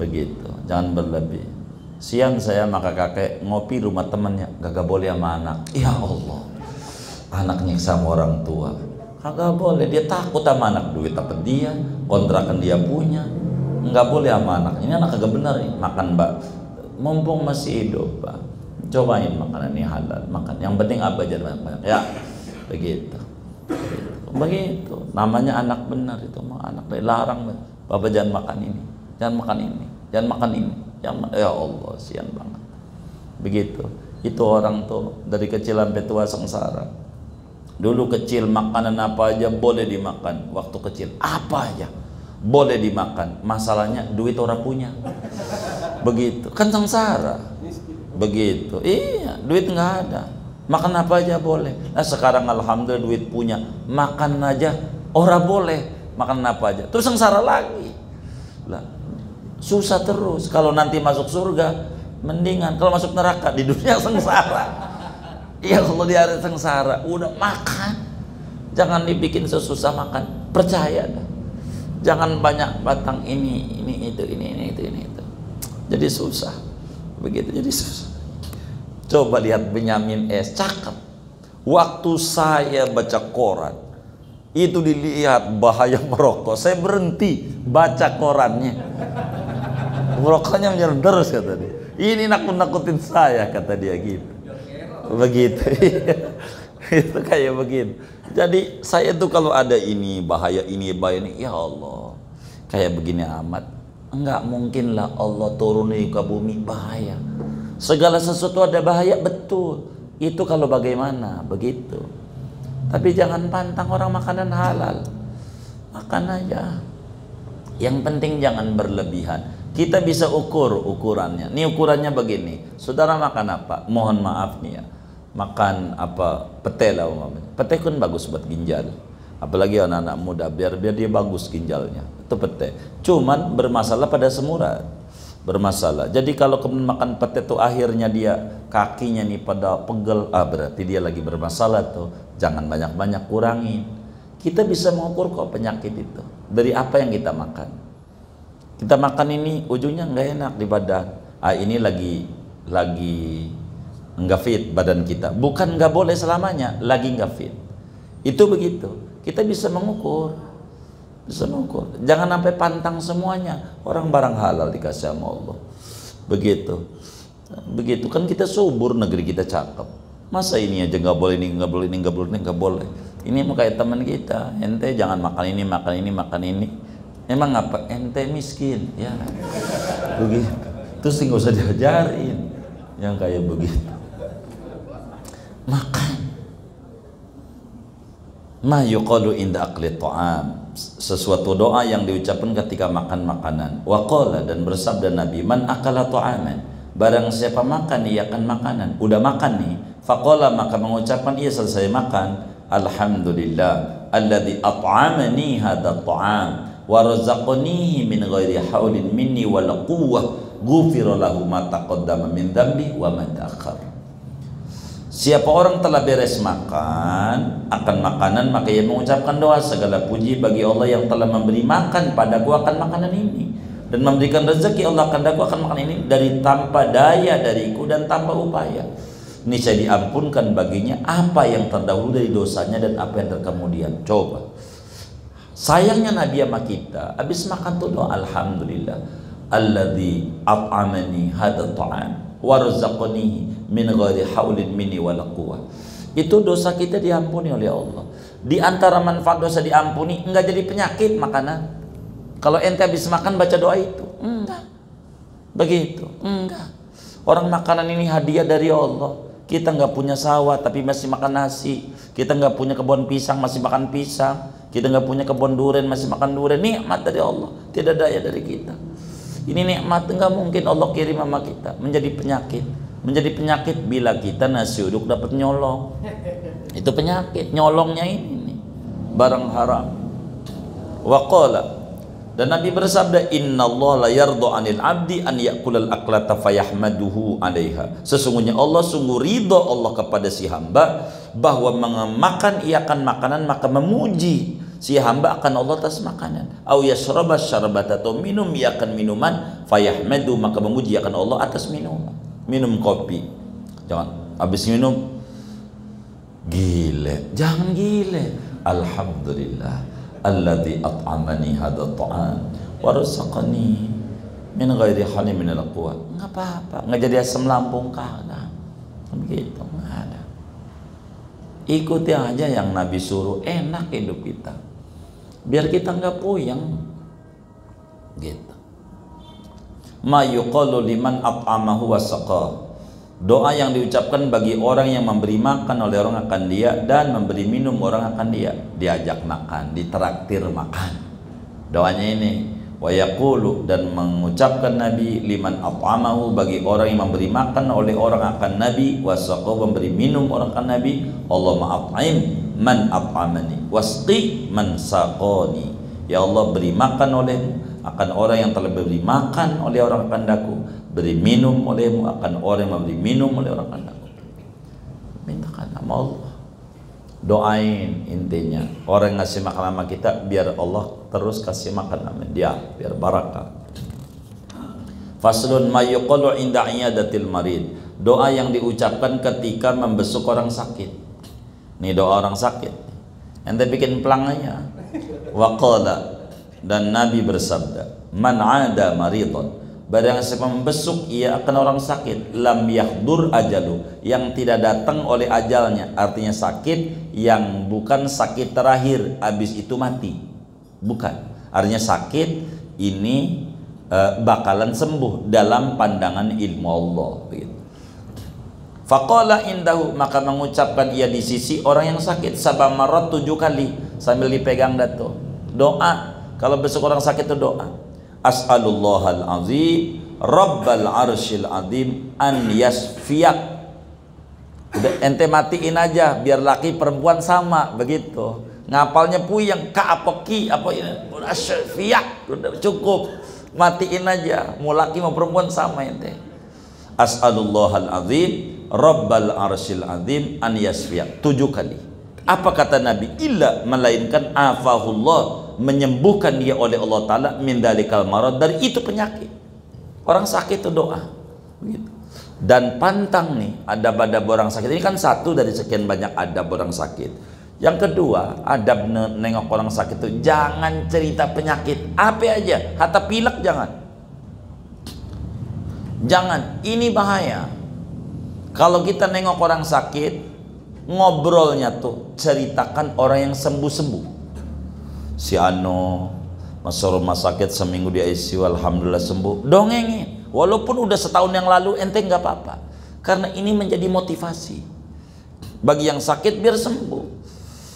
Begitu, jangan berlebih. Siang saya maka kakek ngopi rumah temannya, kagak boleh sama anak. Ya Allah, anak nyiksa sama orang tua, kagak boleh. Dia takut sama anak, duit dapat dia, kontrakan dia punya, nggak boleh sama anak. Ini anak kagak benar nih, makan mbak, mumpung masih hidup pak, cobain makanan ini halal, makan. Yang penting apa aja banyak. Ya begitu, begitu. Namanya anak benar itu, mah anak larang, bapak jangan makan ini, jangan makan ini, jangan makan ini. Ya Allah, sian banget. Begitu. Itu orang tuh dari kecil sampai tua sengsara. Dulu kecil makanan apa aja boleh dimakan. Waktu kecil apa aja boleh dimakan. Masalahnya duit orang punya. Begitu. Kan sengsara. Begitu. Iya, duit nggak ada. Makan apa aja boleh. Nah sekarang alhamdulillah duit punya. Makan aja orang boleh. Makan apa aja. Terus sengsara lagi. Lah, susah terus. Kalau nanti masuk surga mendingan, kalau masuk neraka di dunia sengsara. Ya Allah, di hari sengsara udah makan, jangan dibikin sesusah makan, percaya dah. Jangan banyak batang ini itu, ini itu. Jadi susah. Begitu, jadi susah. Coba lihat Benyamin S, cakep. Waktu saya baca koran itu dilihat bahaya merokok, saya berhenti baca korannya. Merokoknya menyerder kata dia. Ini nakut-nakutin saya kata dia gitu. Begitu. Itu kayak begitu. Jadi saya tuh kalau ada ini bahaya ini, ya Allah. Kayak begini amat. Enggak mungkin lah Allah turun ke bumi bahaya. Segala sesuatu ada bahaya, betul. Itu kalau bagaimana, begitu. Tapi jangan pantang orang makanan halal. Makan aja. Yang penting jangan berlebihan. Kita bisa ukur ukurannya. Ini ukurannya begini. Saudara makan apa? Mohon maaf nih ya. Makan apa? Pete lah umpamanya. Pete kan bagus buat ginjal. Apalagi anak-anak muda, biar dia bagus ginjalnya. Itu pete. Cuman bermasalah pada semurat. Bermasalah. Jadi kalau kemudian makan pete itu akhirnya dia kakinya nih pada pegel, berarti dia lagi bermasalah tuh. Jangan banyak-banyak, kurangin. Kita bisa mengukur kok penyakit itu dari apa yang kita makan. Kita makan ini ujungnya nggak enak di badan. Ini lagi nggak fit badan kita. Bukan nggak boleh selamanya, lagi nggak fit. Itu begitu. Kita bisa mengukur, Jangan sampai pantang semuanya. Orang barang halal dikasih sama Allah. Begitu kan kita subur, negeri kita cakep. Masa ini aja nggak boleh, ini nggak boleh, ini nggak boleh, ini nggak boleh. Ini mau kayak teman kita, ente jangan makan ini, makan ini. Emang apa? Ente miskin, ya. Begitu. Terus nggak usah diajarin yang kayak begitu. Makan. Ma yuqalu inda akli ta'am. Sesuatu doa yang diucapkan ketika makan makanan. Wa qala, dan bersabda Nabi, man akala ta'aman, barang siapa makan ia akan makanan. Udah makan nih, faqala, maka mengucapkan ia selesai makan, alhamdulillah alladzi at'amani hadha ta'am wa razaqanihi min ghairi haulin minni wala quwwah ghufira lahu ma taqaddama min dhanbi wa ma ta'akhkhar. Siapa orang telah beres makan akan makanan, maka ia mengucapkan doa, segala puji bagi Allah yang telah memberi makan padaku akan makanan ini Dan memberikan rezeki Allah akan daku akan makan ini dari tanpa daya dariku dan tanpa upaya. Ini saya diampunkan baginya apa yang terdahulu dari dosanya dan apa yang terkemudian. Coba. Sayangnya Nabi sama kita, habis makan tuh doa alhamdulillah alladzi at'amani hadzal ta'am warzaqanihi min ghairi haulin minni wala quwwah. Itu dosa kita diampuni oleh Allah. Di antara manfaat dosa diampuni, enggak jadi penyakit makanan. Kalau ente habis makan baca doa itu, enggak. Begitu, enggak. Orang makanan ini hadiah dari Allah. Kita nggak punya sawah tapi masih makan nasi. Kita nggak punya kebun pisang masih makan pisang. Kita nggak punya kebun durian masih makan durian. Nikmat dari Allah, tidak daya dari kita. Ini nikmat nggak mungkin Allah kirim sama kita menjadi penyakit. Menjadi penyakit bila kita nasi uduk dapat nyolong. Itu penyakit, nyolongnya ini nih. Barang haram. Waqala, dan Nabi bersabda, innallaha la yarda 'anil 'abdi an ya'kulal aklata fayahmaduhu 'alaiha. Sesungguhnya Allah sungguh ridha Allah kepada si hamba bahwa memakan ia akan makanan maka memuji si hamba akan Allah atas makanan. Au yashraba syarbata, atau minum ia akan minuman fayahmadu maka memuji akan Allah atas minuman. Minum kopi, jangan habis minum gile, jangan gile. Alhamdulillah alladzi at'amani hadzal ta'am wa razaqani min ghairi halim min al-quwa. Enggak apa-apa, enggak jadi asam lambung kagak. Begitu, enggak ada. Ikuti aja yang Nabi suruh, enak hidup kita. Biar kita enggak puyeng. Gitu. Ma yuqalu liman at'amahu wa saqa. Doa yang diucapkan bagi orang yang memberi makan oleh orang akan dia dan memberi minum orang akan dia. Diajak makan, ditraktir makan. Doanya ini, wa yaqulu, dan mengucapkan Nabi liman at'amahu bagi orang yang memberi makan oleh orang akan Nabi, wasaqa, memberi minum orang akan Nabi, Allahumma at'im man at'amani wasqi man saqani. Ya Allah, beri makan olehmu akan orang yang telah beri makan oleh orang akan daku, beri minum olehmu akan orang yang memberi minum oleh orang akan daku. Mintakan sama Allah, doain. Intinya orang yang ngasih makan sama kita biar Allah terus kasih makan sama dia, biar barakah. Faslun ma yuqalu inda iyadatil marid. Doa yang diucapkan ketika membesuk orang sakit. Nih doa orang sakit, ente bikin pelangnya. Waqala, dan Nabi bersabda, man 'ada maridon, barang siapa membesuk ia akan orang sakit, lam yahdur ajalu, yang tidak datang oleh ajalnya, artinya sakit yang bukan sakit terakhir habis itu mati, bukan, artinya sakit ini bakalan sembuh dalam pandangan ilmu Allah begitu. Faqala indahu, maka mengucapkan ia di sisi orang yang sakit sabamarat 7 kali sambil dipegang datu. Doa kalau besok orang sakit itu doa, as'alullahal azim rabbal arsyil azim an yasfiyak. Udah ente matiin aja biar laki perempuan sama begitu. Ngapalnya puyeng ka apa ki apa ini udah syafiak, udah cukup. Matiin aja, mau laki mau perempuan sama ente. As'alullahal azim rabbal arsyil azim an yasfiyak 7 kali. Apa kata Nabi? Illa, melainkan afahullah, menyembuhkan dia oleh Allah Ta'ala min dalikal marad, dari itu penyakit. Orang sakit itu doa begitu. Dan pantang nih adab-adab orang sakit ini kan satu dari sekian banyak adab orang sakit. Yang kedua, adab nengok orang sakit itu jangan cerita penyakit apa aja, hatta pilek jangan. Jangan, ini bahaya. Kalau kita nengok orang sakit, ngobrolnya tuh ceritakan orang yang sembuh-sembuh. Si Ano masuk rumah sakit seminggu di ICU, alhamdulillah sembuh, dongengin walaupun udah setahun yang lalu, ente nggak apa-apa, karena ini menjadi motivasi bagi yang sakit biar sembuh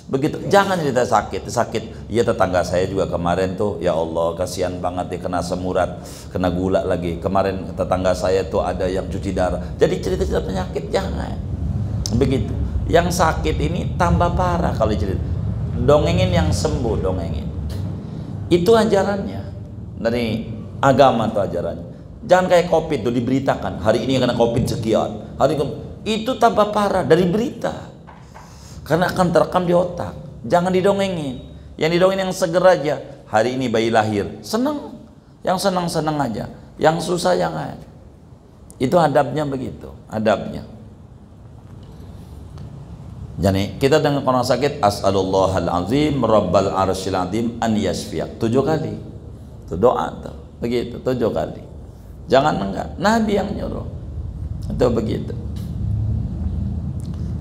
begitu. Jangan cerita sakit ya tetangga saya juga kemarin tuh, ya Allah kasihan banget dia kena semurat, kena gula lagi, kemarin tetangga saya tuh ada yang cuci darah. Jadi cerita-cerita penyakit jangan begitu. Yang sakit ini tambah parah kalau cerita. Dongengin yang sembuh, dongengin. Itu ajarannya dari agama tuh ajarannya. Jangan kayak COVID tuh diberitakan, hari ini kena COVID sekian, hari ini itu tambah parah dari berita. Karena akan terekam di otak. Jangan didongengin. Yang didongengin yang seger aja. Hari ini bayi lahir, senang. Yang senang-senang aja, yang susah jangan. Itu adabnya begitu, adabnya. Jadi kita dengan orang sakit, as'alullahal azim rabbal arsyil azim an yasfiyak, 7 kali. Itu doa tuh. Begitu 7 kali. Jangan enggak, Nabi yang nyuruh. Itu begitu.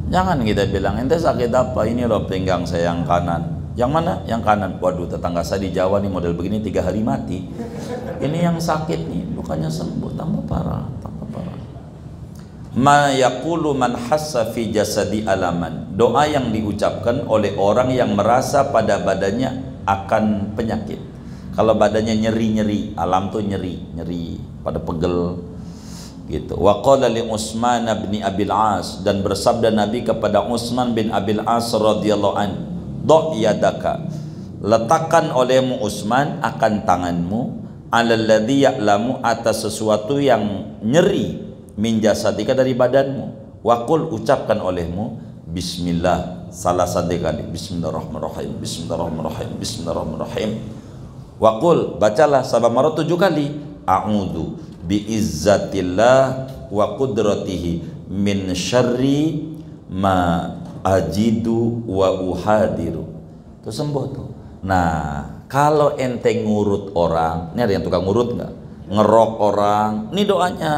Jangan kita bilang, ente sakit apa? Ini loh pinggang saya yang kanan. Yang mana? Yang kanan. Waduh, tetangga saya di Jawa nih model begini 3 hari mati. Ini yang sakit nih, bukannya sembuh, tambah parah, tambah parah. Ma yaqulu man hassa fi jasadi alaman. Doa yang diucapkan oleh orang yang merasa pada badannya akan penyakit. Kalau badannya nyeri-nyeri, alam tuh nyeri, pada pegel gitu. Wa qala li Utsman bin Abil As, dan bersabda Nabi kepada Utsman bin Abil As radhiyallahu an, "Do yadaka." Letakkan olehmu Utsman akan tanganmu alal ladzi ya'lamu, atas sesuatu yang nyeri min jasadika dari badanmu. Wa qul, ucapkan olehmu bismillah salah 1 kali. Bismillahirrahmanirrahim. Bismillahirrahmanirrahim. Bismillahirrahmanirrahim. Wa qul, bacalah sabamarat 7 kali. A'udzu biizzatillah wa qudratihi min syarri ma ajidu wa uhadiru. Itu sembuh tuh. Nah, kalau ente ngurut orang, ini ada yang tukang ngurut nggak? Ngerok orang, ini doanya.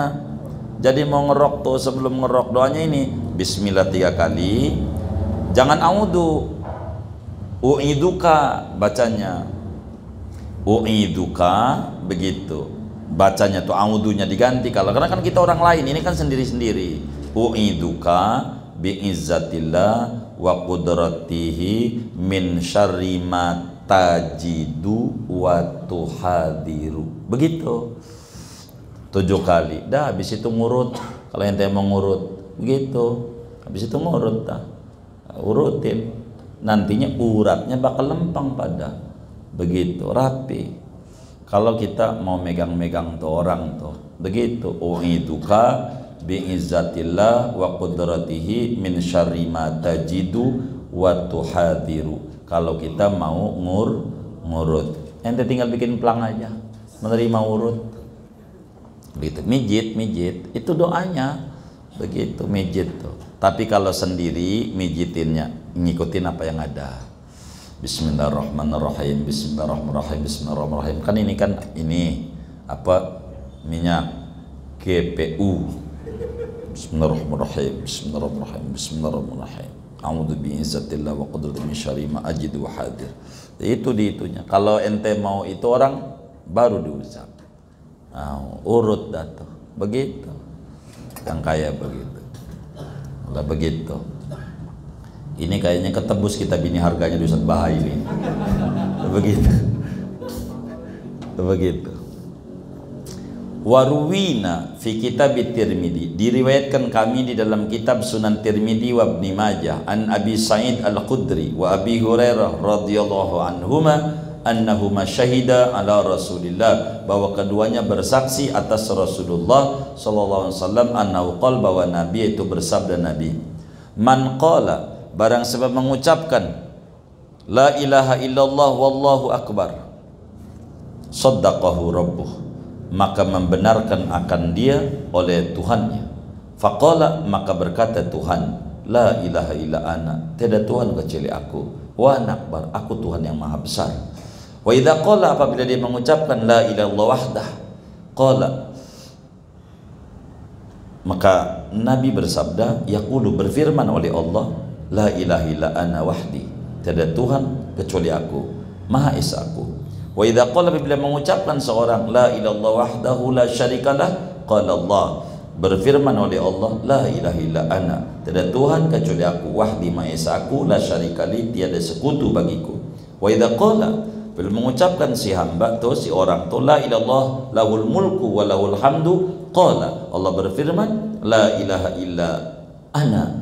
Jadi mau ngerok tuh, sebelum ngerok doanya ini bismillah 3 kali. Jangan a'udzu, u'iduka bacanya. U'iduka begitu. Bacanya tuh a'udzunya diganti, kalau karena kan kita orang lain, ini kan sendiri-sendiri. U'iduka biizzatillah wa qudratihi min syarri ma tajidu wa tuhadiru. Begitu 7 kali. Dah habis itu ngurut. Kalau ente mau ngurut begitu, habis itu ngurut dah. Urutin. Nantinya uratnya bakal lempang pada. Begitu rapi. Kalau kita mau megang-megang tuh orang tuh begitu, u'iduka biizzatillah wa qudratihi min syarri ma tajidu wa tuhadiru. Kalau kita mau ngurut, ente tinggal bikin plang aja, menerima urut begitu. Mijit itu doanya begitu, mijit tuh. Tapi kalau sendiri mijitinnya ngikutin apa yang ada. Bismillahirrahmanirrahim. Bismillahirrahmanirrahim. Bismillahirrahmanirrahim. Kan ini kan ini apa, minyak GPU. Bismillahirrahmanirrahim. Bismillahirrahmanirrahim. Bismillahirrahmanirrahim. A'udzu bi'izzatillah wa qudratihi min syarri ma ajidu wa hadir. Itu di itunya. Kalau ente mau itu orang baru diucap. Nah, urut datu. Begitu. Yang kaya begitu. Enggak begitu. Ini kayaknya ketebus kita bini harganya di Ustaz Bahai ini. Begitu. Begitu. Waruwina fi kitab Tirmidzi, diriwayatkan kami di dalam kitab Sunan Tirmidzi wa Ibnu Majah an Abi Sa'id Al-Khudri wa Abi Hurairah radhiyallahu anhuma annahuma syahida ala Rasulillah, bahwa keduanya bersaksi atas Rasulullah sallallahu alaihi wasallam, annahu qala, bahwa Nabi itu bersabda, Nabi, man qala, barang sebab mengucapkan la ilaha illallah wallahu akbar, saddaqahu rabbuh, maka membenarkan akan dia oleh Tuhannya. Faqala, maka berkata Tuhan, la ilaha illa ana, tiada Tuhan kecuali aku, wa ana akbar, aku Tuhan yang maha besar. Wa idza qala, apabila dia mengucapkan la ilaha illallah wahdah, qala, maka Nabi bersabda, yaqulu, berfirman oleh Allah, la ilaha illa ana wahdi, tiada Tuhan kecuali aku, maha esa aku. Wa idza qala, apabila mengucapkan seorang la ilaha illallah wahdahu la syarikalah, qala Allah, berfirman oleh Allah, la ilaha illa ana, tiada Tuhan kecuali aku, wahdi, maha esa aku, la syarikali, tiada sekutu bagiku. Wa idza qala, bila mengucapkan si hamba tu, si orang tu, la ilallah lahul mulku wa lahul hamdu, qala, Allah berfirman, la ilaha illa ana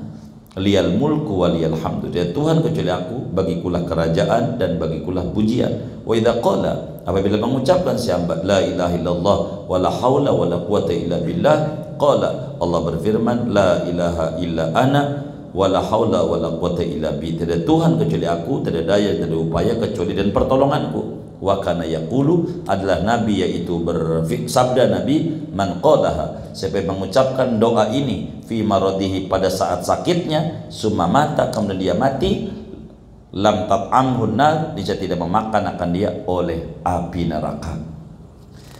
liyal mulku wa liyal hamdu, dia Tuhan kecuali aku, bagikulah kerajaan dan bagikulah pujian. Wa idza qala, apabila mengucapkan si hamba la ilaha illallah wa la haula wa la quwata illa billah, qala, Allah berfirman, la ilaha illa ana wala haula wala quwata illa bi, tidak Tuhan kecuali aku, tidak daya, tidak upaya kecuali dan pertolonganku. wa kana yaqulu adalah nabi, yaitu bersabda nabi, man qalaha, siapa yang mengucapkan doa ini fi maradihi pada saat sakitnya, summa mata, kemudian dia mati, lam tat'amhu nar, dia tidak memakan akan dia oleh api neraka.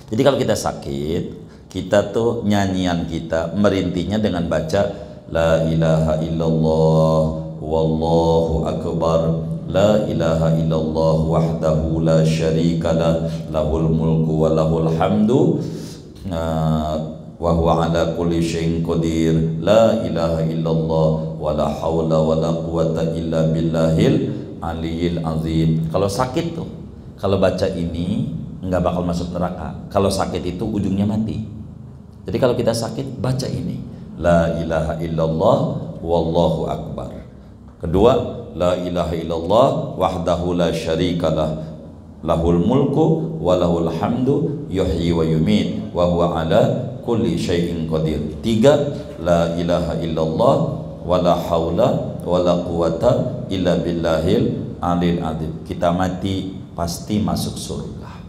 Jadi kalau kita sakit, kita tuh nyanyian kita merintihnya dengan baca la ilaha illallah wallahu akbar, la ilaha illallah wahdahu la syarikalah, lahul mulku wa lahul hamdu wa huwa ala kulli syai'in qadir, la ilaha illallah wa la haula wa la quwata illa billahil aliyil azim. Kalau sakit tuh, kalau baca ini nggak bakal masuk neraka. Kalau sakit itu ujungnya mati. Jadi kalau kita sakit, baca ini, la ilaha illallah wallahu akbar. Kedua, la ilaha illallah wahdahu la syarikalah, lahul mulku wa lahul hamdu yuhyi wa yumit wa huwa ala kulli syai'in qadir. Tiga, la ilaha illallah wa la haula wa la quwata illa billahil alil azim. Kita mati pasti masuk surga,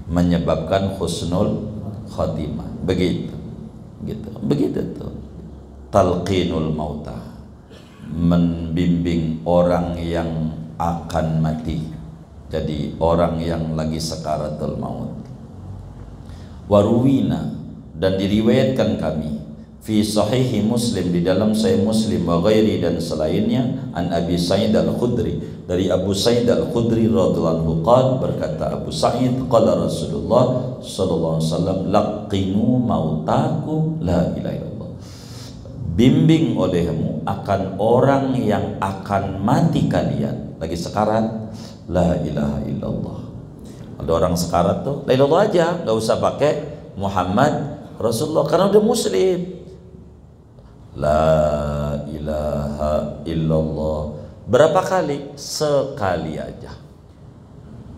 menyebabkan husnul khatimah. Begitu tuh talqinul mautah, membimbing orang yang akan mati, jadi orang yang lagi sakaratul maut. Waruwina, dan diriwayatkan kami, fi sahihi Muslim, di dalam sahih Muslim, wa ghairi, dan selainnya, an Abi Sa'id al-Khudri, dari Abu Sa'id al-Khudri radhiyallahu anhu qala, berkata Abu Sa'id, qala Rasulullah sallallahu alaihi wasallam, laqinu mautakum la ilaha illallah, bimbing olehmu akan orang yang akan mati kalian lagi sekarat, la ilaha illallah. Ada orang sekarat tuh la ilallah aja, nggak usah pakai Muhammad Rasulullah, karena udah muslim. La ilaha illallah berapa kali? Sekali aja.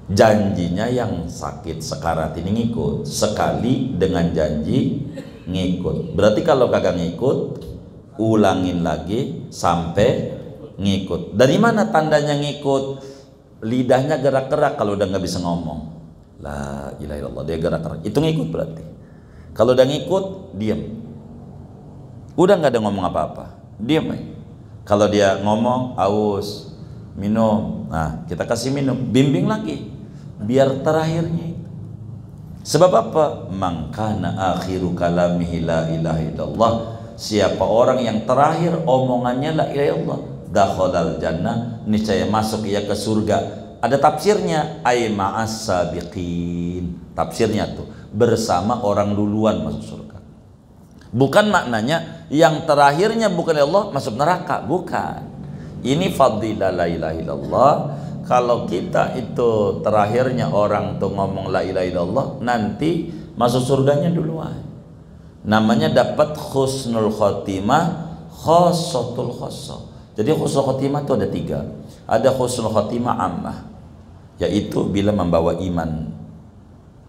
Janjinya yang sakit sekarat ini ngikut, sekali dengan janji ngikut. Berarti kalau kagak ngikut, ulangin lagi sampai ngikut. Dari mana tandanya ngikut? Lidahnya gerak-gerak. Kalau udah nggak bisa ngomong, la ilaha illallah, dia gerak-gerak, itu ngikut berarti. Kalau udah ngikut, diam. Udah nggak ada ngomong apa-apa, diam aja. Kalau dia ngomong, aus, minum, nah kita kasih minum, bimbing lagi, biar terakhirnya. Sebab apa? Mangkana akhiru kalamihi la ilaha illallah, siapa orang yang terakhir omongannya la ilaha illallah, dakhalal jannah, niscaya masuk ia ke surga. Ada tafsirnya, ay ma'as sabiqin, tafsirnya tuh bersama orang duluan masuk surga. Bukan maknanya yang terakhirnya bukan Allah masuk neraka, bukan. Ini fadilah la ilaha illallah. Kalau kita itu terakhirnya orang tuh ngomong la ilaha illallah, nanti masuk surganya duluan. Namanya dapat husnul khotimah, khossatul khossah. Jadi husnul khotimah itu ada tiga. Ada husnul khotimah ammah, yaitu bila membawa iman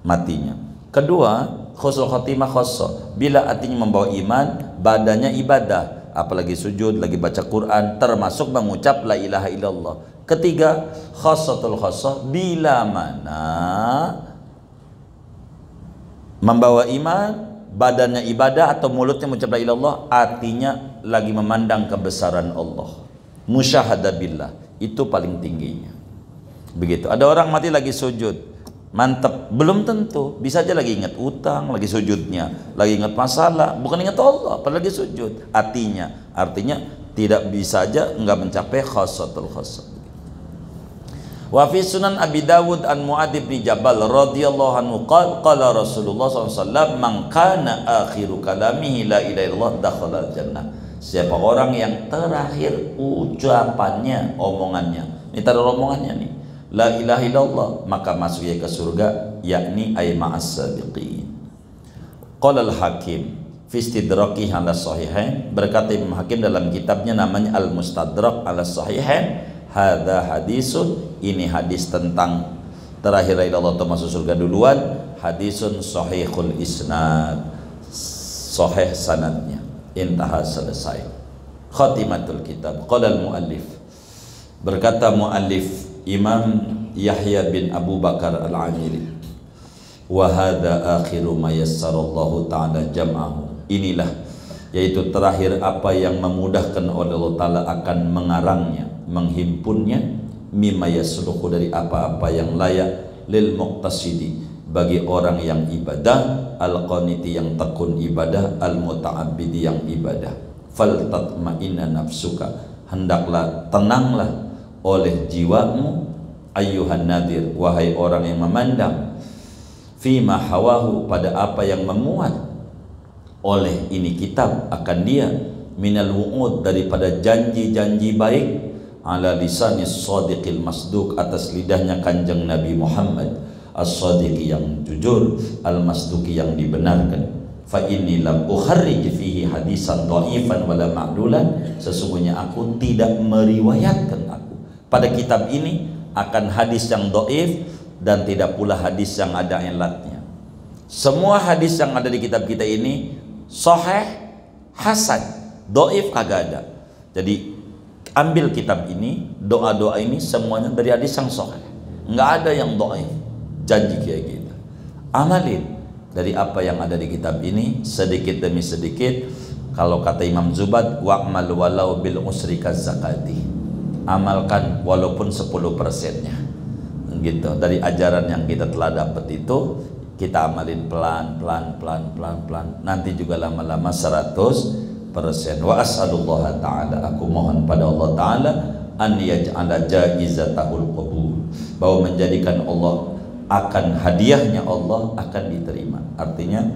matinya. Kedua, husnul khotimah khossah, bila artinya membawa iman, badannya ibadah, apalagi sujud, lagi baca Quran, termasuk mengucap la ilaha illallah. Ketiga, khossatul khossah, bila mana membawa iman, badannya ibadah atau mulutnya mengucap la ilaha illallah, artinya lagi memandang kebesaran Allah, musyahadah billah, itu paling tingginya. Begitu. Ada orang mati lagi sujud, mantep, belum tentu, bisa aja lagi ingat utang, lagi sujudnya, lagi ingat masalah, bukan ingat Allah, apalagi sujud. Artinya tidak bisa aja nggak mencapai khossatul khossah. Wa fi sunan Abi Dawud an Mu'adz bin Jabal radhiyallahu anhu qala Rasulullah SAW, man kana akhiru kalamihi la ilaha illallah dakhala jannah, siapa orang yang terakhir ucapannya, omongannya, ini taruh omongannya nih, la ilaha illallah, maka masuk ia ke surga, yakni ay ma'as sabiqin. Qala al-Hakim fi istidraki ala sahihain, berkata Imam Hakim dalam kitabnya namanya Al-Mustadrak ala sahihain, hadza hadisun, ini hadis tentang terakhir la ilaha illallah atau masuk surga duluan, hadisun sahihul isnad, sahih sanadnya, intaha, selesai. Khatimatul kitab. Qala al-muallif, berkata muallif Imam Yahya bin Abu Bakar Al-Amiri. Wa hadza akhiru ma yassarallahu ta'ala jam'ahu. Inilah, yaitu terakhir apa yang memudahkan oleh Allah Ta'ala akan mengarangnya, menghimpunnya, mimma yasluhu dari apa-apa yang layak, lil muqtasidi bagi orang yang ibadah, al-qaniti yang tekun ibadah, al-muta'abbidi yang ibadah. Fal tatma'inna nafsuka, hendaklah tenanglah oleh jiwamu, ayyuhan nadir, wahai orang yang memandang, fima hawahu, pada apa yang memuat oleh ini kitab akan dia, minal wu'ud, daripada janji-janji baik, ala lisanis shadiqil masduq, atas lidahnya kanjeng Nabi Muhammad as-sadiqi yang jujur, al-masduqi yang dibenarkan. Fa inni lam ukharrij fihi hadisan dhaifan wala ma'dulan, sesungguhnya aku tidak meriwayatkan aku pada kitab ini akan hadis yang dhaif dan tidak pula hadis yang ada ilatnya. Semua hadis yang ada di kitab kita ini sahih, hasan, dhaif kagak ada. Jadi ambil kitab ini, doa-doa ini semuanya dari hadis yang sahih, nggak ada yang dhaif. Janji kayak gitu. Amalin dari apa yang ada di kitab ini sedikit demi sedikit. Kalau kata Imam Zubad, wa'mal walau bil usri kazakati, amalkan walaupun 10%-nya gitu dari ajaran yang kita telah dapat itu, kita amalin pelan, nanti juga lama-lama 100%. Wa as'alullah ta'ala, aku mohon pada Allah Ta'ala an yaj'ala jaizatahul qabul, bahwa menjadikan Allah akan hadiahnya Allah akan diterima. Artinya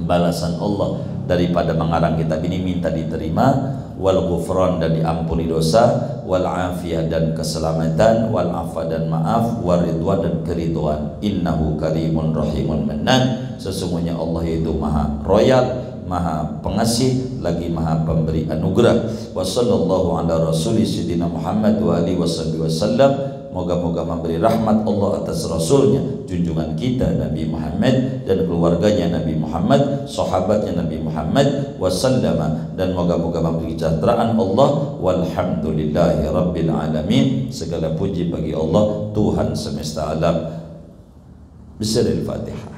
balasan Allah daripada mengarang kitab ini minta diterima, wal ghufran, dan diampuni dosa, wal afiyah, dan keselamatan, wal afa, dan maaf, wal ridwan, dan keridhaan. Innahu karimun rahimun mannan, sesungguhnya Allah itu maha royal, maha pengasih, lagi maha pemberi anugerah. Wa sallallahu ala rasuli sayyidina Muhammad wa alihi wasallam. Moga-moga memberi rahmat Allah atas Rasulnya, junjungan kita Nabi Muhammad, dan keluarganya Nabi Muhammad, sahabatnya Nabi Muhammad wasallama, dan moga-moga memberi kesejahteraan Allah. Walhamdulillahi rabbil alamin, segala puji bagi Allah Tuhan semesta alam. Bismillahil Fatihah.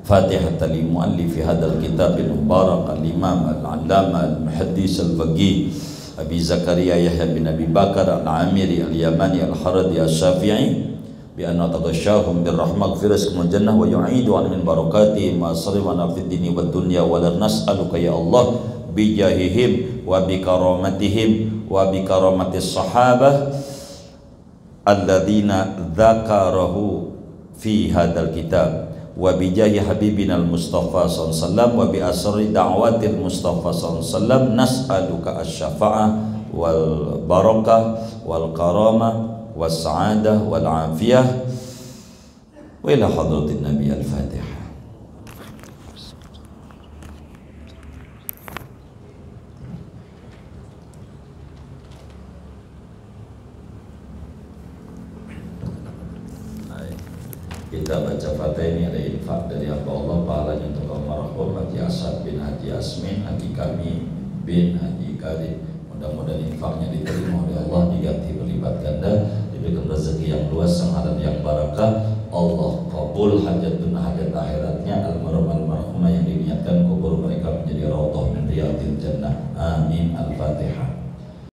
Fatihah li muallifi hadzal kitab al-mubarak al-imam al-allama al-muhaddis al-faqih Abi Zakaria Yahya bin Abi Bakar al-Amiri al-Yamani al-Haradi al-Syafi'i bi anna tadashahum birrahmah firas kumul jannah wa yu'idu an min barakati ma sarifana fid dini wad dunya wa la nas'aluka ya Allah bi jahihim wa bi karamatihim wa bi karamatis sahabah alladzina dzakarahu fi hadzal kitab wa bijahi habibina al-Mustafa sallallahu alaihi wasallam wa bi asri da'watil Mustafa sallallahu alaihi wasallam nas'aluka asy-syafa'ah wal barakah wal karamah was sa'adah wal afiyah wa ila hadratin Nabi. Al-Fatihah. Kita baca Fatihah ini ada infak dari hamba Allah, pahalanya untuk almarhum Haji Asad bin Haji Asmin, Haji Kami bin Haji Karim. Mudah-mudahan infaknya diterima oleh Allah, diganti berlipat ganda, diberikan rezeki yang luas, yang halal, yang barakah. Allah kabul hajat